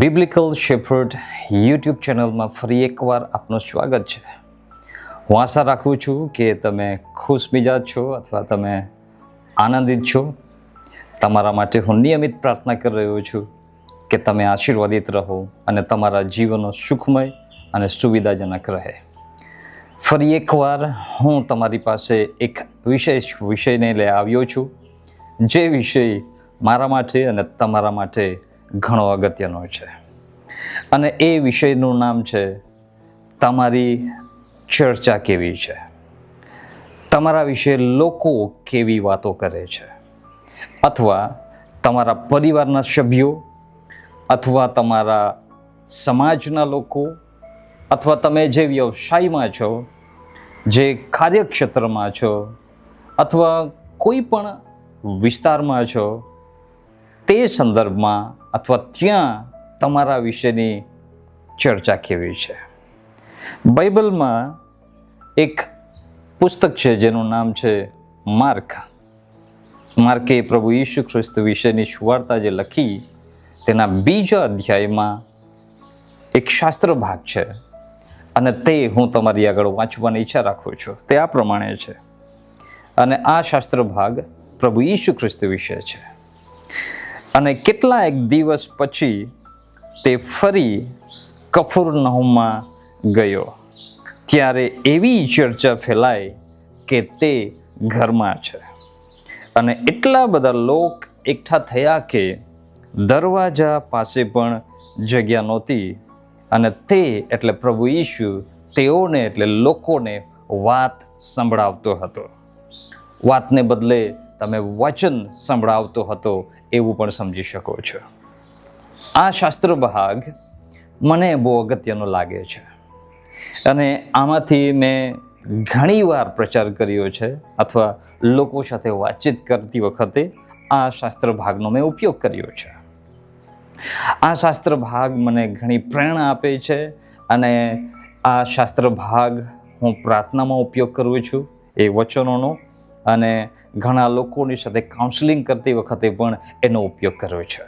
બિબ્લિકલ shepherd YouTube ચેનલમાં ફરી એકવાર આપનું સ્વાગત છે. હું આશા રાખું છું કે તમે ખુશ મિજાજ છો અથવા તમે આનંદિત છો. તમારા માટે હું નિયમિત પ્રાર્થના કરી રહ્યો છું કે તમે આશીર્વાદિત રહો અને તમારા જીવનો સુખમય અને સુવિધાજનક રહે. ફરી એકવાર હું તમારી પાસે એક વિશેષ વિષયને લઈ આવ્યો છું, જે વિષય મારા માટે અને તમારા માટે ઘણો અગત્યનો છે. અને એ વિષયનું નામ છે તમારી ચર્ચા કેવી છે. તમારા વિશે લોકો કેવી વાતો કરે છે, અથવા તમારા પરિવારના સભ્યો, અથવા તમારા સમાજના લોકો, અથવા તમે જે વ્યવસાયમાં છો, જે કાર્યક્ષેત્રમાં છો, અથવા કોઈ પણ વિસ્તારમાં છો, તે સંદર્ભમાં અથવા ત્યાં તમારા વિશેની ચર્ચા કેવી છે. બાઇબલમાં એક પુસ્તક છે જેનું નામ છે માર્કે પ્રભુ ઈસુ ખ્રિસ્ત વિશેની સુવાર્તા જે લખી, તેના 2 અધ્યાયમાં એક શાસ્ત્ર ભાગ છે, અને તે હું તમારી આગળ વાંચવાની ઈચ્છા રાખું છું. તે આ પ્રમાણે છે, અને આ શાસ્ત્ર ભાગ પ્રભુ ઈસુ ખ્રિસ્ત વિશે છે. અને કેટલાક દિવસ પછી તે ફરી કફરનહૂમમાં ગયો. ત્યારે એવી ચર્ચા ફેલાઈ કે તે ઘરમાં છે, અને એટલા બધા લોક એકઠા થયા કે દરવાજા પાસે પણ જગ્યા નહોતી. અને તે એટલે પ્રભુ ઈસુ તેઓને એટલે લોકોને વાત સંભળાવતો હતો. વાતને બદલે તમે વચન સંભળાવતો હતો એવું પણ સમજી શકો છો. આ શાસ્ત્ર ભાગ મને બહુ અગત્યનો લાગે છે, અને આમાંથી મેં ઘણીવાર પ્રચાર કર્યો છે, અથવા લોકો સાથે વાતચીત કરતી વખતે આ શાસ્ત્ર ભાગનો મેં ઉપયોગ કર્યો છે. આ શાસ્ત્ર ભાગ મને ઘણી પ્રેરણા આપે છે, અને આ શાસ્ત્ર ભાગ હું પ્રાર્થનામાં ઉપયોગ કરું છું, એ વચનોનો, અને ઘણા લોકોની સાથે કાઉન્સેલિંગ કરતી વખતે પણ એનો ઉપયોગ કર્યો છે.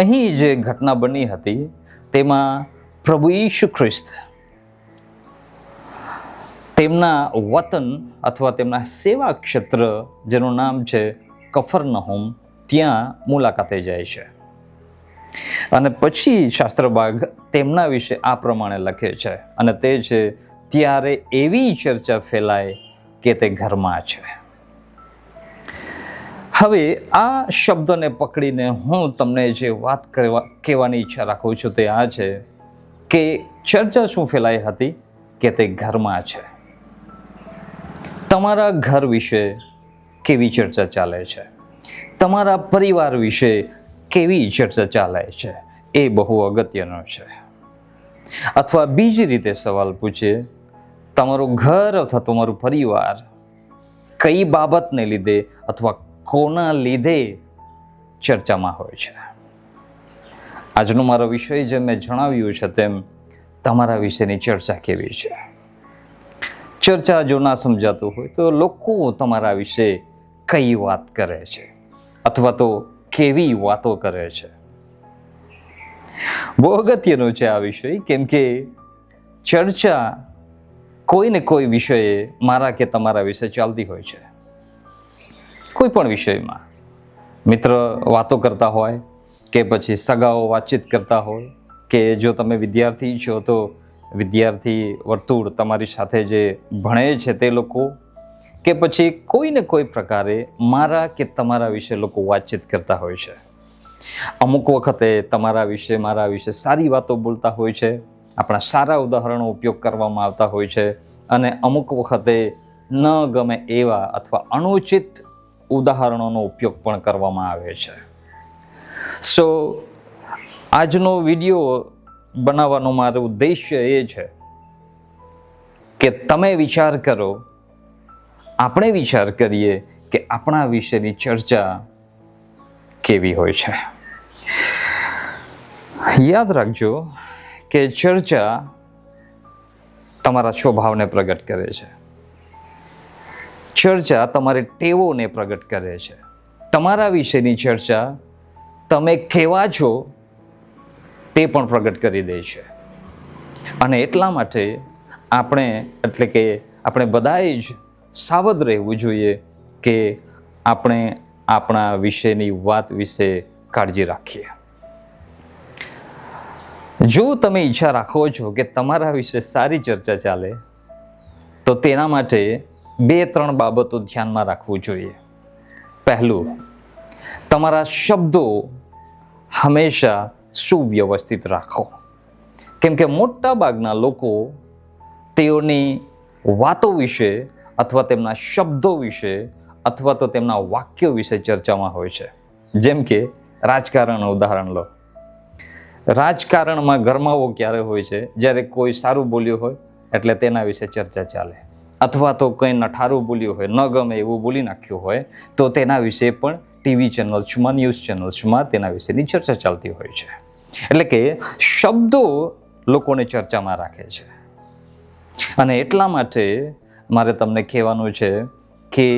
અહીં જે ઘટના બની હતી તેમાં પ્રભુ ઈસુ ખ્રિસ્ત તેમના વતન અથવા તેમના સેવા ક્ષેત્ર જેનું નામ છે કફરનહૂમ, ત્યાં મુલાકાતે જાય છે. અને પછી શાસ્ત્ર ભાગ તેમના વિશે આ પ્રમાણે લખે છે, અને તે છે, ત્યારે એવી ચર્ચા ફેલાય કે તે ઘરમાં છે. હવે આ શબ્દોને પકડીને હું તમને જે વાત કહેવાની ઈચ્છા રાખું છું તે આ છે કે ચર્ચા શું ફેલાઈ હતી કે તે ઘરમાં છે. તમારા ઘર વિશે કેવી ચર્ચા ચાલે છે, તમારા પરિવાર વિશે કેવી ચર્ચા ચાલે છે, એ બહુ અગત્યનો છે. અથવા બીજી રીતે સવાલ પૂછીએ, તમારું ઘર અથવા તમારું પરિવાર કઈ બાબતને લીધે અથવા કોના લીધે ચર્ચામાં હોય છે. આજનો મારો વિષય જે મેં જણાવ્યું છે તેમ તમારા વિશેની ચર્ચા કેવી છે. ચર્ચા જો ના સમજાતું હોય તો લોકો તમારા વિશે કઈ વાત કરે છે, અથવા તો કેવી વાતો કરે છે. બહુ અગત્યનો છે આ વિષય, કેમ કે ચર્ચા કોઈ ને કોઈ વિષયે મારા કે તમારા વિશે ચાલતી હોય છે. કોઈ પણ વિષયમાં મિત્ર વાતો કરતા હોય, કે પછી સગાઓ વાતચીત કરતા હોય, કે જો તમે વિદ્યાર્થી છો તો વિદ્યાર્થી વર્તુળ તમારી સાથે જે ભણે છે તે લોકો, કે પછી કોઈ ને કોઈ પ્રકારે મારા કે તમારા વિશે લોકો વાતચીત કરતા હોય છે. અમુક વખતે તમારા વિશે મારા વિશે સારી વાતો બોલતા હોય છે, આપણા સારા ઉદાહરણો ઉપયોગ કરવામાં આવતા હોય છે, અને અમુક વખતે ન ગમે એવા અથવા અનુચિત ઉદાહરણોનો ઉપયોગ પણ કરવામાં આવે છે. સો આજનો વિડીયો બનાવવાનો મારો ઉદ્દેશ્ય એ છે કે તમે વિચાર કરો, આપણે વિચાર કરીએ કે આપણા વિશેની ચર્ચા કેવી હોય છે. યાદ રાખજો કે ચર્ચા તમારા સ્વભાવને પ્રગટ કરે છે. ચર્ચા તમારી ટેવોને પ્રગટ કરે છે. તમારા વિશેની ચર્ચા તમે કેવા છો તે પણ પ્રગટ કરી દે છે. અને એટલા માટે આપણે બધાએ જ સાવધ રહેવું જોઈએ કે આપણે આપણા વિશેની વાત વિશે કાળજી રાખીએ. જો તમે ઈચ્છા રાખો છો કે તમારા વિશે સારી ચર્ચા ચાલે, તો તેના માટે 2-3 બાબતો ધ્યાનમાં રાખવું જોઈએ. પહેલું, તમારા શબ્દો હંમેશા સુવ્યવસ્થિત રાખો. કેમ કે મોટા ભાગના લોકો તેઓની વાતો વિશે અથવા તેમના શબ્દો વિશે અથવા તો તેમના વાક્યો વિશે ચર્ચામાં હોય છે. જેમ કે રાજકારણ ઉદાહરણ લો. રાજકારણમાં ગરમાવો ક્યારે હોય છે? જ્યારે કોઈ સારું બોલ્યું હોય એટલે તેના વિશે ચર્ચા ચાલે, અથવા તો કંઈ નઠારું બોલ્યું હોય, ન ગમે એવું બોલી નાખ્યું હોય તો તેના વિશે પણ ટીવી ચેનલ્સમાં, ન્યૂઝ ચેનલ્સમાં તેના વિશેની ચર્ચા ચાલતી હોય છે. એટલે કે શબ્દો લોકોને ચર્ચામાં રાખે છે. અને એટલા માટે મારે તમને કહેવાનું છે કે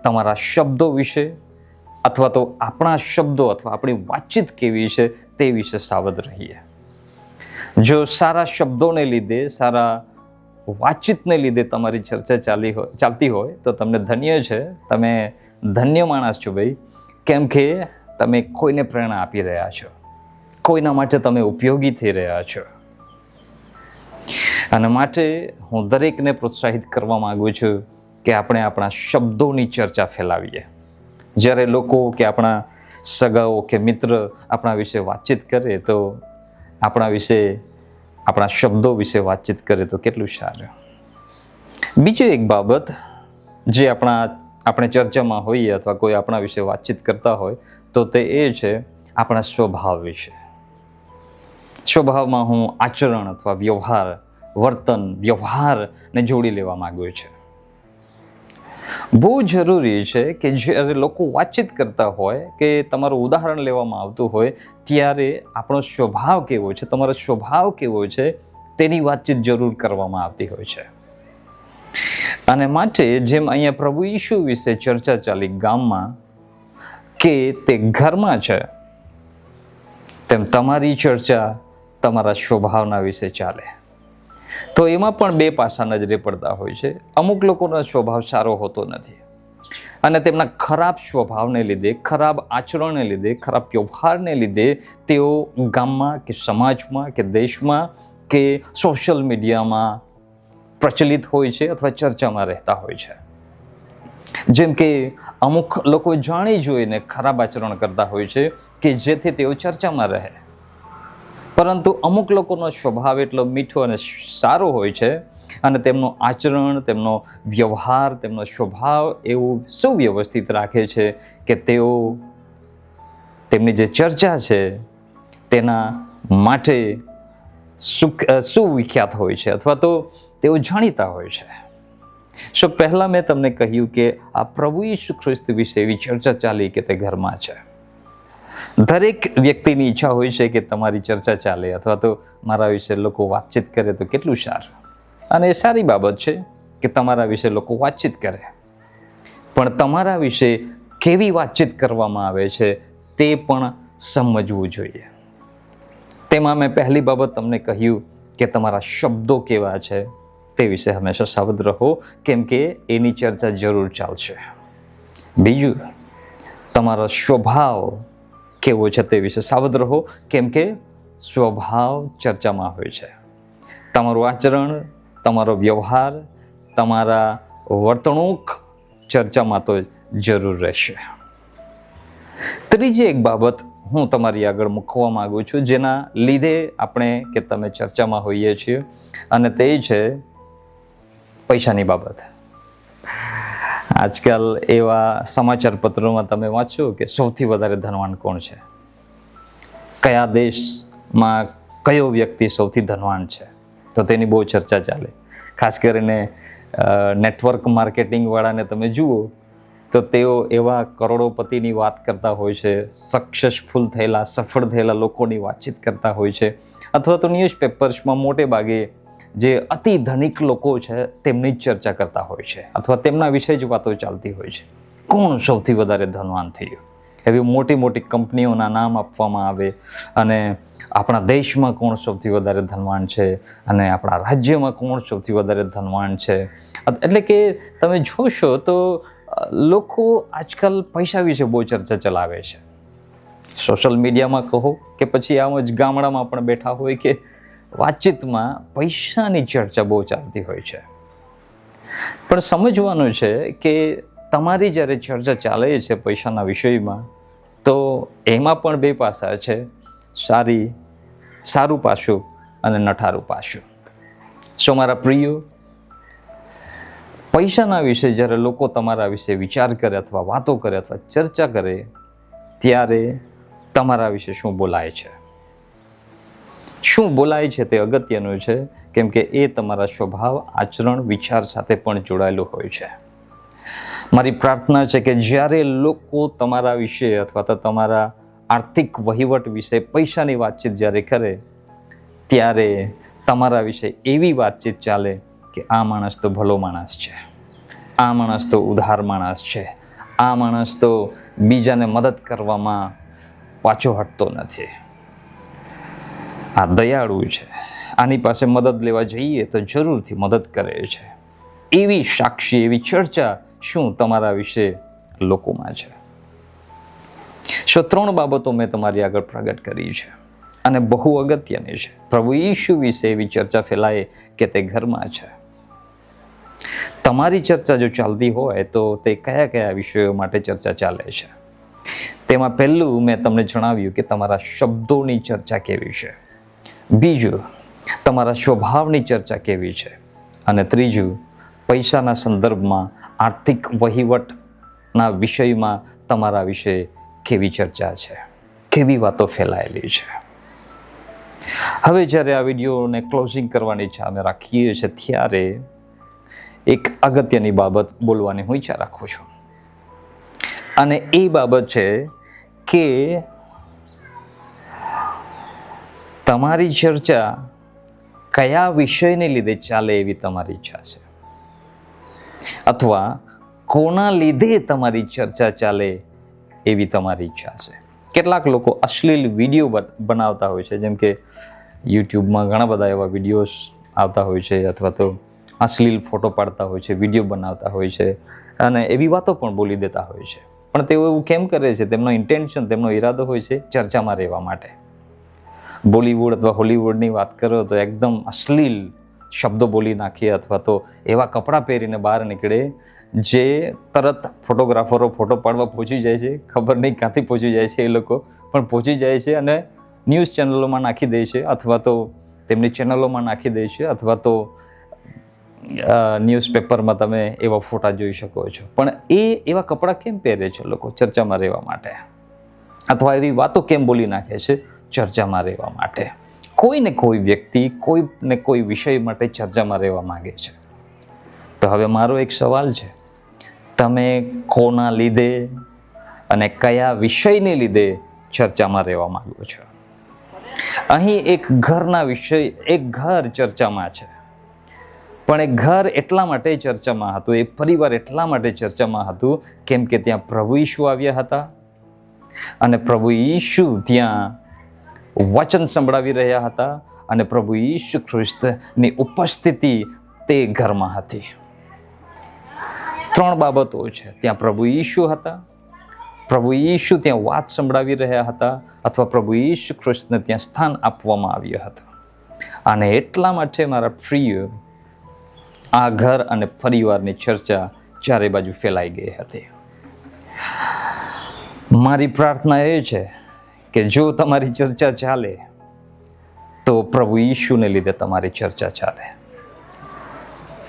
તમારા શબ્દો વિશે અથવા તો આપણા શબ્દો અથવા આપણી વાતચીત કેવી છે તે વિશે સાવધ રહીએ. જો સારા શબ્દોને લીધે, સારા વાતચીતને લીધે તમારી ચર્ચા ચાલતી હોય તો તમને ધન્ય છે. તમે ધન્ય માણસ છો ભાઈ. કેમ કે તમે કોઈને પ્રેરણા આપી રહ્યા છો, કોઈના માટે તમે ઉપયોગી થઈ રહ્યા છો. અને માટે હું દરેકને પ્રોત્સાહિત કરવા માંગુ છું કે આપણે આપણા શબ્દોની ચર્ચા ફેલાવીએ. જ્યારે લોકો કે આપણા સગાઓ કે મિત્ર આપણા વિશે વાતચીત કરે તો આપણા શબ્દો વિશે વાતચીત કરે તો કેટલું સારું. બીજી એક બાબત જે આપણે ચર્ચામાં હોઈએ અથવા કોઈ આપણા વિશે વાતચીત કરતા હોય તો તે એ છે આપણા સ્વભાવ વિશે. સ્વભાવમાં હું આચરણ અથવા વ્યવહારને જોડી લેવા માંગુ છું. બહુ જરૂરી છે કે જ્યારે લોકો વાતચીત કરતા હોય કે તમારું ઉદાહરણ લેવામાં આવતું હોય ત્યારે આપણો સ્વભાવ કેવો છે, તમારો સ્વભાવ કેવો છે તેની વાતચીત જરૂર કરવામાં આવતી હોય છે. અને માટે જેમ અહીંયા પ્રભુ ઈસુ વિશે ચર્ચા ચાલી ગામમાં કે તે ઘરમાં છે, તેમ તમારી ચર્ચા તમારા સ્વભાવના વિશે ચાલે. તો એમાં પણ 2 પાસા નજરે પડતા હોય છે. અમુક લોકોનો સ્વભાવ સારો હોતો નથી અને તેમના ખરાબ સ્વભાવને લીધે, ખરાબ આચરણને લીધે, ખરાબ વ્યવહારને લીધે તેઓ ગામમાં કે સમાજમાં કે દેશમાં કે સોશિયલ મીડિયામાં પ્રચલિત હોય છે અથવા ચર્ચામાં રહેતા હોય છે. જેમ કે અમુક લોકો જાણી જોઈને ખરાબ આચરણ કરતા હોય છે કે જેથી તેઓ ચર્ચામાં રહે. પરંતુ અમુક લોકોનો સ્વભાવ એટલો મીઠો અને સારો હોય છે અને તેમનું આચરણ, તેમનો વ્યવહાર, તેમનો સ્વભાવ એવું સુવ્યવસ્થિત રાખે છે કે તેઓ તેમની જે ચર્ચા છે તેના માટે સુવિખ્યાત હોય છે અથવા તો તેઓ જાણીતા હોય છે. પહેલાં મેં તમને કહ્યું કે આ પ્રભુ ઈસુ ખ્રિસ્ત વિશે એવી ચર્ચા ચાલી કે તે ઘરમાં છે. દરેક વ્યક્તિની ઈચ્છા હોય છે કે તમારી ચર્ચા ચાલે અથવા તો મારા વિશે લોકો વાતચીત કરે તો કેટલું સારું. અને એ સારી બાબત છે કે તમારા વિશે લોકો વાતચીત કરે, પણ તમારા વિશે કેવી વાતચીત કરવામાં આવે છે તે પણ સમજવું જોઈએ. તેમાં મેં પહેલી બાબત તમને કહ્યું કે તમારા શબ્દો કેવા છે તે વિશે હંમેશા સાવધ રહો, કેમ કે એની ચર્ચા જરૂર ચાલશે. બીજું, તમારો સ્વભાવ કેવો છે તે વિશે સાવધ રહો, કેમ કે સ્વભાવ ચર્ચામાં હોય છે. તમારું આચરણ, તમારો વ્યવહાર, તમારા વર્તણૂક ચર્ચામાં તો જરૂર રહેશે. ત્રીજી એક બાબત હું તમારી આગળ મૂકવા માંગુ છું જેના લીધે આપણે કે તમે ચર્ચામાં હોઈએ છીએ, અને તે છે પૈસાની બાબત. આજકાલ એવા સમાચાર પત્રોમાં તમે વાંચો કે સૌથી વધારે ધનવાન કોણ છે, કયા દેશમાં કયો વ્યક્તિ સૌથી ધનવાન છે, તો તેની બહુ ચર્ચા ચાલે. ખાસ કરીને નેટવર્ક માર્કેટિંગવાળાને તમે જુઓ તો તેઓ એવા કરોડોપતિની વાત કરતા હોય છે, સક્સેસફુલ થયેલા, સફળ થયેલા લોકોની વાતચીત કરતા હોય છે, અથવા તો ન્યૂઝપેપર્સમાં મોટે ભાગે જે અતિ ધનિક લોકો છે તેમની જ ચર્ચા કરતા હોય છે અથવા તેમના વિશે જ વાતો ચાલતી હોય છે. કોણ સૌથી વધારે ધનવાન થયું? એવી મોટી મોટી કંપનીઓના નામ આપવામાં આવે અને આપણા દેશમાં કોણ સૌથી વધારે ધનવાન છે અને આપણા રાજ્યમાં કોણ સૌથી વધારે ધનવાન છે. એટલે કે તમે જોશો તો લોકો આજકાલ પૈસા વિશે બહુ ચર્ચા ચલાવે છે. સોશિયલ મીડિયામાં કહો કે પછી આમ જ ગામડામાં પણ બેઠા હોય કે વાતચીતમાં પૈસાની ચર્ચા બહુ ચાલતી હોય છે. પણ સમજવાનું છે કે તમારી જ્યારે ચર્ચા ચાલે છે પૈસાના વિષયમાં, તો એમાં પણ બે પાસા છે, સારું પાસું અને નઠારું પાસું. મારા પ્રિયો, પૈસાના વિશે જ્યારે લોકો તમારા વિશે વિચાર કરે અથવા વાતો કરે અથવા ચર્ચા કરે, ત્યારે તમારા વિશે શું બોલાય છે, શું બોલાય છે તે અગત્યનું છે, કેમ કે એ તમારા સ્વભાવ, આચરણ, વિચાર સાથે પણ જોડાયેલું હોય છે. મારી પ્રાર્થના છે કે જ્યારે લોકો તમારા વિશે અથવા તો તમારા આર્થિક વહીવટ વિશે, પૈસાની વાતચીત જ્યારે કરે, ત્યારે તમારા વિશે એવી વાતચીત ચાલે કે આ માણસ તો ભલો માણસ છે, આ માણસ તો ઉદાર માણસ છે, આ માણસ તો બીજાને મદદ કરવામાં પાછો હટતો નથી, આ દયાળુ છે, આની પાસે મદદ લેવા જઈએ તો જરૂરથી મદદ કરે છે. એવી સાક્ષી, એવી ચર્ચા શું તમારા વિશે લોકોમાં છે? 3 બાબતો મેં તમારી આગળ પ્રગટ કરી છે અને બહુ અગત્યની છે. પ્રભુ ઈસુ વિશે એવી ચર્ચા ફેલાય કે તે ઘરમાં છે. તમારી ચર્ચા જો ચાલતી હોય તો તે કયા કયા વિષયો માટે ચર્ચા ચાલે છે? તેમાં પહેલું મેં તમને જણાવ્યું કે તમારા શબ્દોની ચર્ચા કેવી છે. બીજું, તમારા સ્વભાવની ચર્ચા કેવી છે. અને ત્રીજું, પૈસાના સંદર્ભમાં, આર્થિક વહીવટના વિષયમાં તમારા વિશે કેવી ચર્ચા છે, કેવી વાતો ફેલાયેલી છે. હવે જ્યારે આ વિડીયોને ક્લોઝિંગ કરવાની ઈચ્છા અમે રાખીએ છીએ, ત્યારે એક અગત્યની બાબત બોલવાની હું ઈચ્છા રાખું છું. અને એ બાબત છે કે તમારી ચર્ચા કયા વિષયને લીધે ચાલે એવી તમારી ઈચ્છા છે, અથવા કોના લીધે તમારી ચર્ચા ચાલે એવી તમારી ઈચ્છા છે. કેટલાક લોકો અશ્લીલ વિડીયો બનાવતા હોય છે, જેમ કે યુટ્યુબમાં ઘણા બધા એવા વિડીયોઝ આવતા હોય છે, અથવા તો અશ્લીલ ફોટો પાડતા હોય છે, વિડીયો બનાવતા હોય છે અને એવી વાતો પણ બોલી દેતા હોય છે. પણ તેઓ એવું કેમ કરે છે? તેમનો ઇન્ટેન્શન, તેમનો ઈરાદો હોય છે ચર્ચામાં રહેવા માટે. બોલિવૂડ અથવા હોલિવૂડની વાત કરો તો એકદમ અશ્લીલ શબ્દો બોલી નાખીએ, અથવા તો એવા કપડાં પહેરીને બહાર નીકળે જે તરત ફોટોગ્રાફરો ફોટો પાડવા પહોંચી જાય છે. ખબર નહીં ક્યાંથી પહોંચી જાય છે એ લોકો, પણ પહોંચી જાય છે અને ન્યૂઝ ચેનલોમાં નાખી દે છે, અથવા તો તેમની ચેનલોમાં નાખી દે છે, અથવા તો ન્યૂઝપેપરમાં તમે એવા ફોટા જોઈ શકો છો. પણ એવા કપડાં કેમ પહેરે છે લોકો? ચર્ચામાં રહેવા માટે. અથવા એવી વાતો કેમ બોલી નાખે છે? ચર્ચામાં રહેવા માટે. કોઈને કોઈ વ્યક્તિ કોઈને કોઈ વિષય માટે ચર્ચામાં રહેવા માંગે છે. તો હવે મારો એક સવાલ છે, તમે કોના લીધે અને કયા વિષયને લીધે ચર્ચામાં રહેવા માંગો છો? અહીં એક ઘર ચર્ચામાં છે, પણ એ ઘર એટલા માટે ચર્ચામાં હતું, એ પરિવાર એટલા માટે ચર્ચામાં હતું કેમ કે ત્યાં પ્રભુ ઈસુ આવ્યા હતા અને પ્રભુ ઈસુ ત્યાં વચન સંભળાવી રહ્યા હતા અને પ્રભુ ઈસુ ખ્રિસ્તની ઉપસ્થિતિ તે ઘરમાં હતી. 3 બાબતો છે. ત્યાં પ્રભુ ઈસુ હતા, પ્રભુ ઈસુ ત્યાં વાત સંભળાવી રહ્યા હતા, અથવા પ્રભુ ઈસુ ખ્રિસ્તને ત્યાં સ્થાન આપવામાં આવ્યું હતું. અને એટલા માટે મારા પ્રિય, આ ઘર અને પરિવારની ચર્ચા ચારે બાજુ ફેલાઈ ગઈ હતી. મારી પ્રાર્થના એ છે કે જો તમારી ચર્ચા ચાલે તો પ્રભુ ઈશુને લીધે તમારી ચર્ચા ચાલે.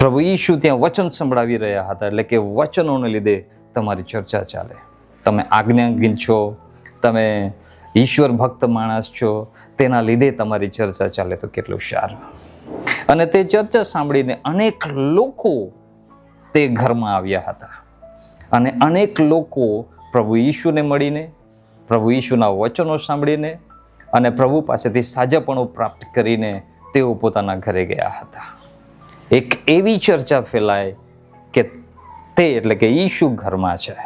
પ્રભુ ઈશુ ત્યાં વચન સંભળાવી રહ્યા હતા, એટલે કે વચનોને લીધે તમારી ચર્ચા ચાલે. તમે આજ્ઞાગીન છો, તમે ઈશ્વર ભક્ત માણસ છો, તેના લીધે તમારી ચર્ચા ચાલે તો કેટલું સારું. અને તે ચર્ચા સાંભળીને અનેક લોકો તે ઘરમાં આવ્યા હતા અને અનેક લોકો પ્રભુ ઈશુને મળીને, પ્રભુ ઈશુના વચનો સાંભળીને અને પ્રભુ પાસેથી સાજાપણું પ્રાપ્ત કરીને તેઓ પોતાના ઘરે ગયા હતા. એક એવી ચર્ચા ફેલાય કે તે એટલે કે ઈશુ ઘરમાં છે.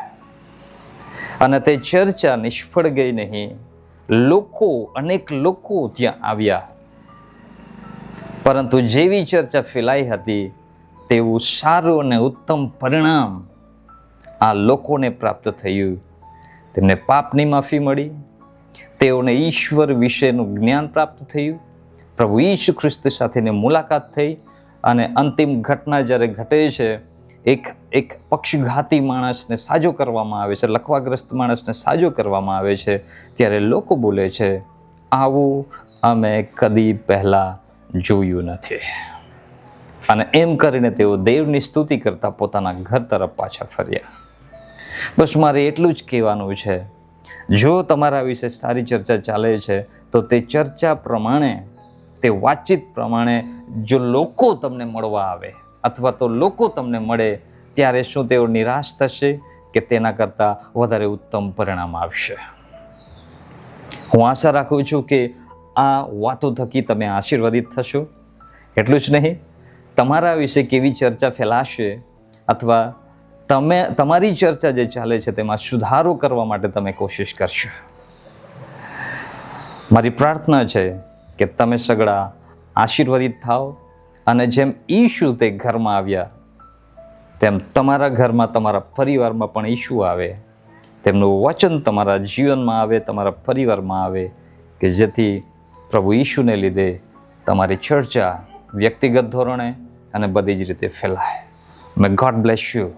અને તે ચર્ચા નિષ્ફળ ગઈ નહીં. અનેક લોકો ત્યાં આવ્યા, પરંતુ જેવી ચર્ચા ફેલાઈ હતી તેવું સારું અને ઉત્તમ પરિણામ આ લોકોને પ્રાપ્ત થયું. તેમને પાપની માફી મળી, તેઓને ઈશ્વર વિશેનું જ્ઞાન પ્રાપ્ત થયું, પ્રભુ ઈસુ ખ્રિસ્ત સાથેની મુલાકાત થઈ. અને અંતિમ ઘટના જ્યારે ઘટે છે, એક પક્ષઘાતી માણસને સાજો કરવામાં આવે છે, લકવાગ્રસ્ત માણસને સાજો કરવામાં આવે છે, ત્યારે લોકો બોલે છે, આવું અમે કદી પહેલાં જોયું નથી. અને એમ કરીને તેઓ દેવની સ્તુતિ કરતા પોતાના ઘર તરફ પાછા ફર્યા. બસ મારે એટલું જ કહેવાનું છે, જો તમારા વિશે સારી ચર્ચા ચાલે છે તો તે ચર્ચા પ્રમાણે, તે વાતચીત પ્રમાણે જો લોકો તમને મળવા આવે અથવા તો લોકો તમને મળે, ત્યારે શું તેઓ નિરાશ થશે કે તેના કરતાં વધારે ઉત્તમ પરિણામ આવશે? હું આશા રાખું છું કે આ વાતો થકી તમે આશીર્વાદિત થશો. એટલું જ નહીં, તમારા વિશે કેવી ચર્ચા ફેલાશે અથવા તમારી ચર્ચા જે ચાલે છે તેમાં સુધારો કરવા માટે તમે કોશિશ કરશો. મારી પ્રાર્થના છે કે તમે સગડા આશીર્વાદિત થાઓ, અને જેમ ઈશુ તે ઘરમાં આવ્યા તેમ તમારા ઘરમાં, તમારા પરિવારમાં પણ ઈશુ આવે, તેમનું વચન તમારા જીવનમાં આવે, તમારા પરિવારમાં આવે, કે જેથી પ્રભુ ઈશુને લીધે તમારી ચર્ચા વ્યક્તિગત ધોરણે અને બધી જ રીતે ફેલાય. મે ગોડ બ્લેસ યુ.